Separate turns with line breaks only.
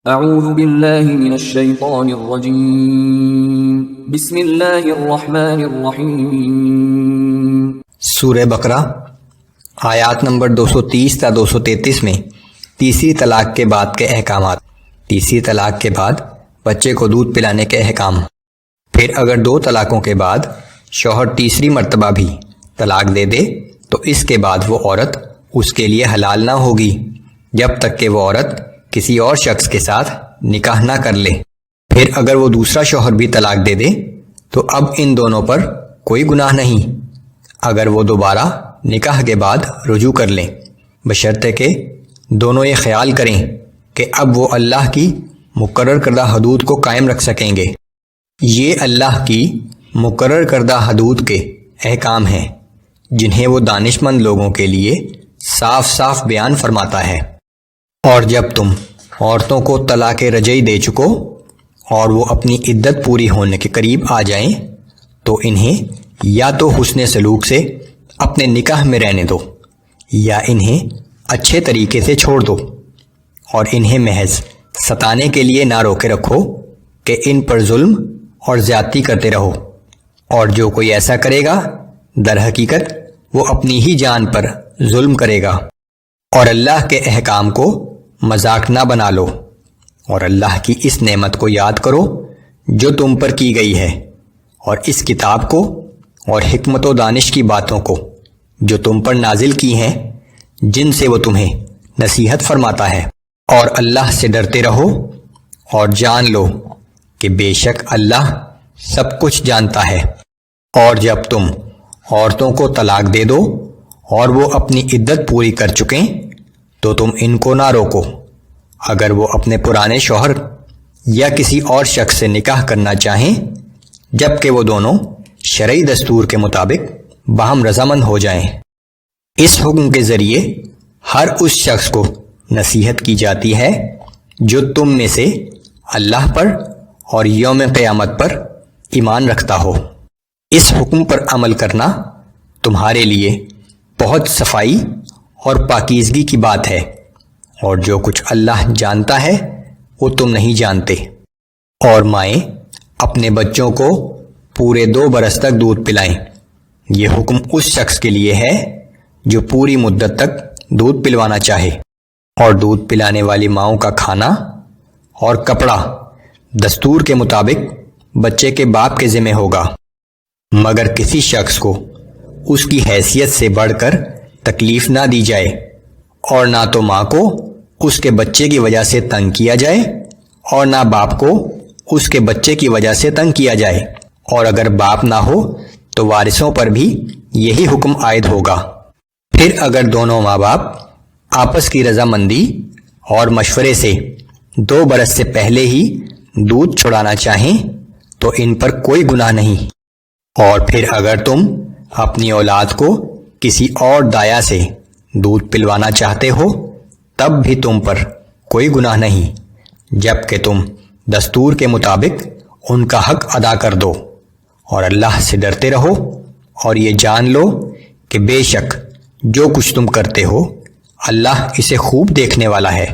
اعوذ باللہ من الشیطان الرجیم بسم اللہ الرحمن الرحیم۔
سورہ بقرہ آیات نمبر 230 تا 233 میں تیسری طلاق کے بعد کے احکامات۔ تیسری طلاق کے بعد بچے کو دودھ پلانے کے احکام۔ پھر اگر 2 طلاقوں کے بعد شوہر تیسری مرتبہ بھی طلاق دے دے تو اس کے بعد وہ عورت اس کے لیے حلال نہ ہوگی جب تک کہ وہ عورت کسی اور شخص کے ساتھ نکاح نہ کر لے۔ پھر اگر وہ دوسرا شوہر بھی طلاق دے دے تو اب ان دونوں پر کوئی گناہ نہیں اگر وہ دوبارہ نکاح کے بعد رجوع کر لیں، بشرطے کہ دونوں یہ خیال کریں کہ اب وہ اللہ کی مقرر کردہ حدود کو قائم رکھ سکیں گے۔ یہ اللہ کی مقرر کردہ حدود کے احکام ہیں جنہیں وہ دانش مند لوگوں کے لیے صاف صاف بیان فرماتا ہے۔ اور جب تم عورتوں کو طلاق رجعی دے چکو اور وہ اپنی عدت پوری ہونے کے قریب آ جائیں تو انہیں یا تو حسن سلوک سے اپنے نکاح میں رہنے دو یا انہیں اچھے طریقے سے چھوڑ دو، اور انہیں محض ستانے کے لیے نہ روکے رکھو کہ ان پر ظلم اور زیادتی کرتے رہو، اور جو کوئی ایسا کرے گا در حقیقت وہ اپنی ہی جان پر ظلم کرے گا۔ اور اللہ کے احکام کو مذاق نہ بنا لو، اور اللہ کی اس نعمت کو یاد کرو جو تم پر کی گئی ہے، اور اس کتاب کو اور حکمت و دانش کی باتوں کو جو تم پر نازل کی ہیں جن سے وہ تمہیں نصیحت فرماتا ہے۔ اور اللہ سے ڈرتے رہو اور جان لو کہ بے شک اللہ سب کچھ جانتا ہے۔ اور جب تم عورتوں کو طلاق دے دو اور وہ اپنی عدت پوری کر چکیں تو تم ان کو نہ روکو اگر وہ اپنے پرانے شوہر یا کسی اور شخص سے نکاح کرنا چاہیں جب کہ وہ دونوں شرعی دستور کے مطابق باہم رضامند ہو جائیں۔ اس حکم کے ذریعے ہر اس شخص کو نصیحت کی جاتی ہے جو تم میں سے اللہ پر اور یوم قیامت پر ایمان رکھتا ہو۔ اس حکم پر عمل کرنا تمہارے لیے بہت صفائی اور پاکیزگی کی بات ہے، اور جو کچھ اللہ جانتا ہے وہ تم نہیں جانتے۔ اور مائیں اپنے بچوں کو پورے 2 برس تک دودھ پلائیں۔ یہ حکم اس شخص کے لیے ہے جو پوری مدت تک دودھ پلوانا چاہے، اور دودھ پلانے والی ماؤں کا کھانا اور کپڑا دستور کے مطابق بچے کے باپ کے ذمہ ہوگا، مگر کسی شخص کو اس کی حیثیت سے بڑھ کر تکلیف نہ دی جائے، اور نہ تو ماں کو اس کے بچے کی وجہ سے تنگ کیا جائے اور نہ باپ کو اس کے بچے کی وجہ سے تنگ کیا جائے، اور اگر باپ نہ ہو تو وارثوں پر بھی یہی حکم عائد ہوگا۔ پھر اگر دونوں ماں باپ آپس کی رضامندی اور مشورے سے 2 برس سے پہلے ہی دودھ چھڑانا چاہیں تو ان پر کوئی گناہ نہیں۔ اور پھر اگر تم اپنی اولاد کو کسی اور دایا سے دودھ پلوانا چاہتے ہو تب بھی تم پر کوئی گناہ نہیں جب کہ تم دستور کے مطابق ان کا حق ادا کر دو۔ اور اللہ سے ڈرتے رہو اور یہ جان لو کہ بے شک جو کچھ تم کرتے ہو اللہ اسے خوب دیکھنے والا ہے۔